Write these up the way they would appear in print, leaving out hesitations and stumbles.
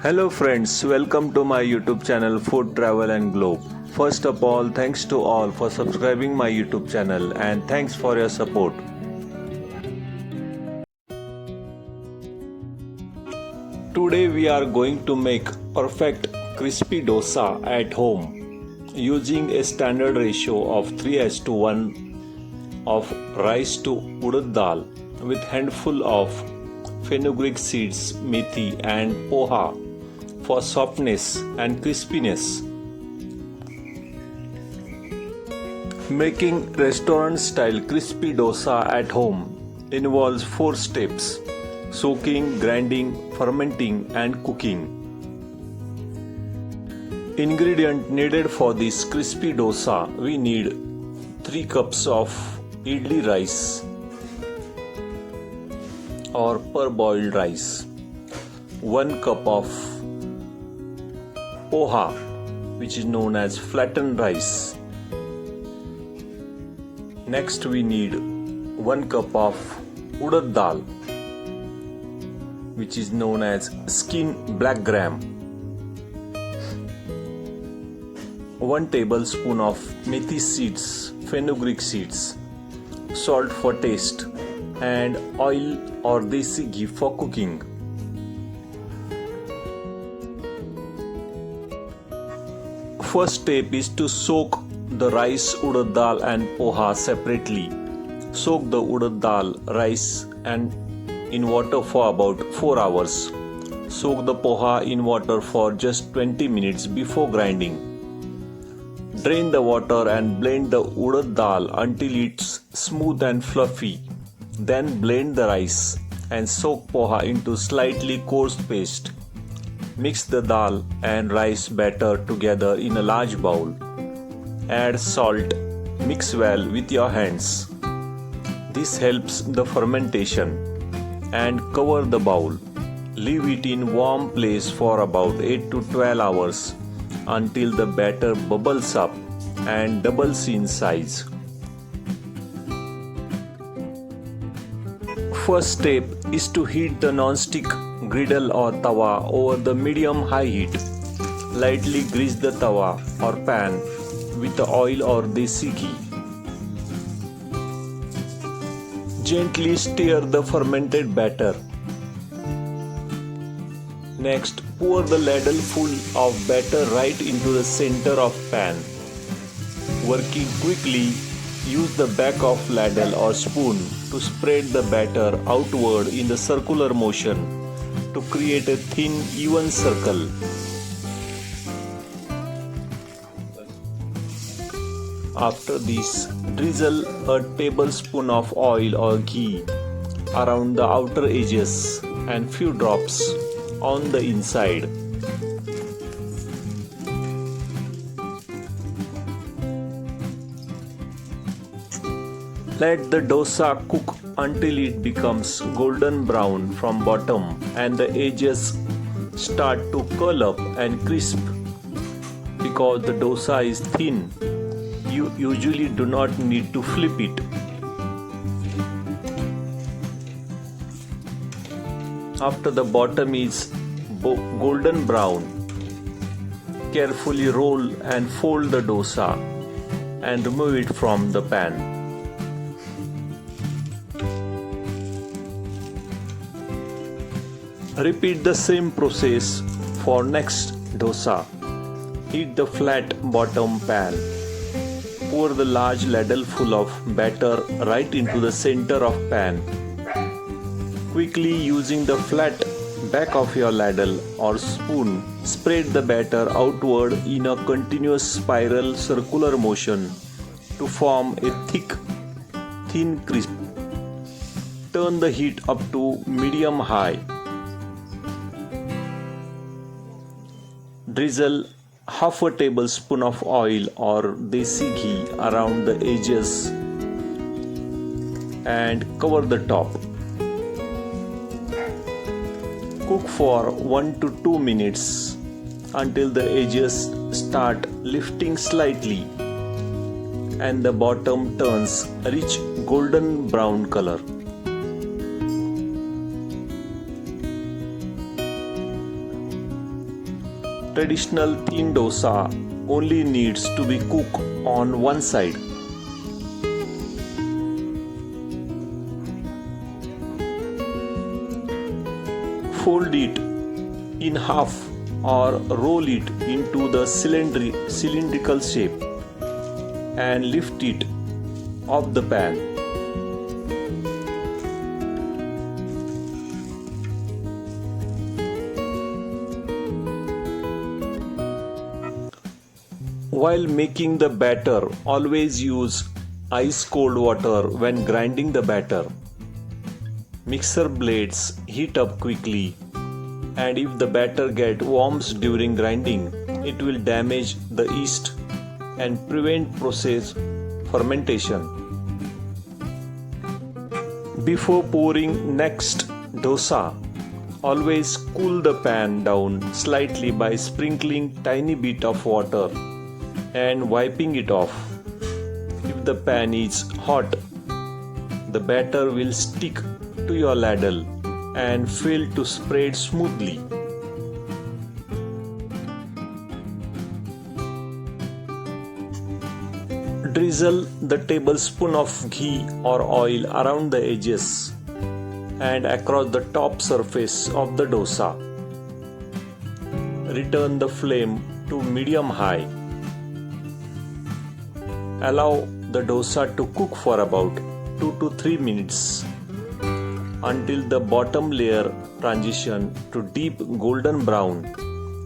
Hello friends, welcome to my YouTube channel Food Travel and Globe. First of all, thanks to all for subscribing my YouTube channel and thanks for your support. Today we are going to make perfect crispy dosa at home using a standard ratio of 3:1 of rice to urad dal with handful of fenugreek seeds, methi and poha for softness and crispiness. Making restaurant style crispy dosa at home involves 4 steps: soaking, grinding, fermenting and cooking. Ingredient needed for this crispy dosa: we need 3 cups of idli rice or parboiled rice, 1 cup of poha, which is known as flattened rice. Next we need 1 cup of urad dal, which is known as skin black gram, 1 tablespoon of methi seeds, fenugreek seeds, salt for taste, and oil or desi ghee for cooking. First step is to soak the rice, urad dal and poha separately. Soak the urad dal, rice and in water for about 4 hours. Soak the poha in water for just 20 minutes before grinding. Drain the water and blend the urad dal until it's smooth and fluffy. Then blend the rice and soak poha into slightly coarse paste. Mix the dal and rice batter together in a large bowl. Add salt, mix well with your hands. This helps the fermentation. And cover the bowl. Leave it in warm place for about 8 to 12 hours until the batter bubbles up and doubles in size. First step is to heat the non-stick griddle or tawa over the medium-high heat. Lightly grease the tawa or pan with oil or desi ghee. Gently stir the fermented batter. Next, pour the ladle full of batter right into the center of pan. Working quickly, use the back of ladle or spoon to spread the batter outward in the circular motion to create a thin, even circle. After this, drizzle a tablespoon of oil or ghee around the outer edges and few drops on the inside. Let the dosa cook until it becomes golden brown from bottom and the edges start to curl up and crisp. Because the dosa is thin, you usually do not need to flip it. After the bottom is golden brown, carefully roll and fold the dosa and remove it from the pan. Repeat the same process for next dosa. Heat the flat bottom pan. Pour the large ladle full of batter right into the center of pan. Quickly using the flat back of your ladle or spoon, spread the batter outward in a continuous spiral circular motion to form a thick, thin crisp. Turn the heat up to medium-high. Drizzle half a tablespoon of oil or desi ghee around the edges and cover the top. Cook for 1 to 2 minutes until the edges start lifting slightly and the bottom turns rich golden brown color. Traditional thin dosa only needs to be cooked on one side. Fold it in half or roll it into the cylindrical shape and lift it off the pan. While making the batter, always use ice cold water when grinding the batter. Mixer blades heat up quickly, and if the batter gets warm during grinding, it will damage the yeast and prevent process fermentation. Before pouring next dosa, always cool the pan down slightly by sprinkling tiny bit of water and wiping it off. If the pan is hot, the batter will stick to your ladle and fail to spread smoothly. Drizzle the tablespoon of ghee or oil around the edges and across the top surface of the dosa. Return the flame to medium-high. Allow the dosa to cook for about 2 to 3 minutes until the bottom layer transition to deep golden brown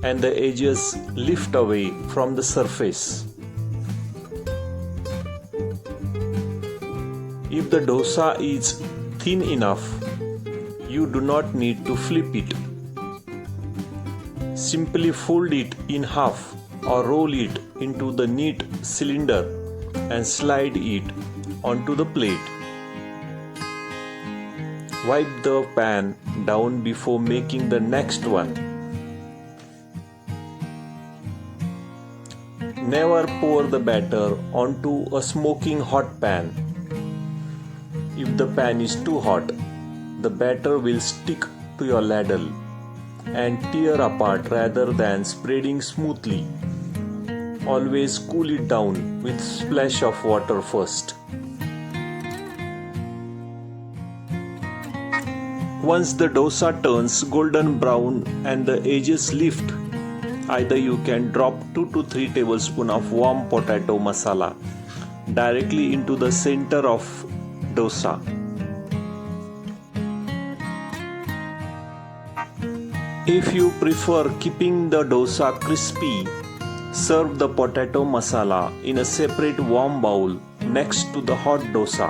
and the edges lift away from the surface. If the dosa is thin enough, you do not need to flip it. Simply fold it in half or roll it into the neat cylinder and slide it onto the plate. Wipe the pan down before making the next one. Never pour the batter onto a smoking hot pan. If the pan is too hot, the batter will stick to your ladle and tear apart rather than spreading smoothly. Always cool it down with splash of water first. Once the dosa turns golden brown and the edges lift, either you can drop 2 to 3 tablespoons of warm potato masala directly into the center of dosa. If you prefer keeping the dosa crispy, serve the potato masala in a separate warm bowl next to the hot dosa.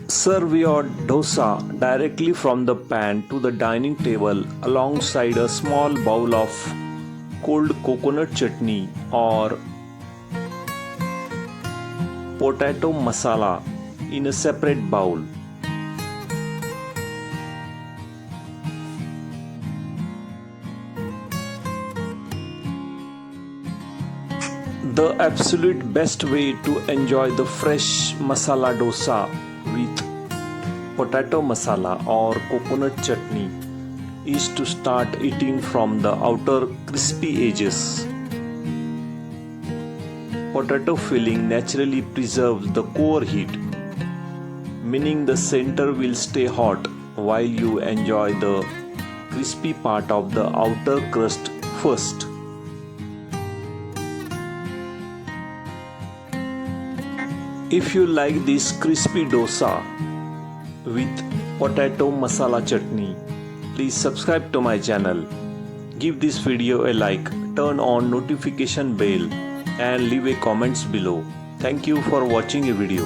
Serve your dosa directly from the pan to the dining table alongside a small bowl of cold coconut chutney or potato masala in a separate bowl. The absolute best way to enjoy the fresh masala dosa with potato masala or coconut chutney is to start eating from the outer crispy edges. Potato filling naturally preserves the core heat, meaning the center will stay hot while you enjoy the crispy part of the outer crust first. If you like this crispy dosa with potato masala chutney, please subscribe to my channel. Give this video a like, turn on notification bell and leave a comments below. Thank you for watching a video.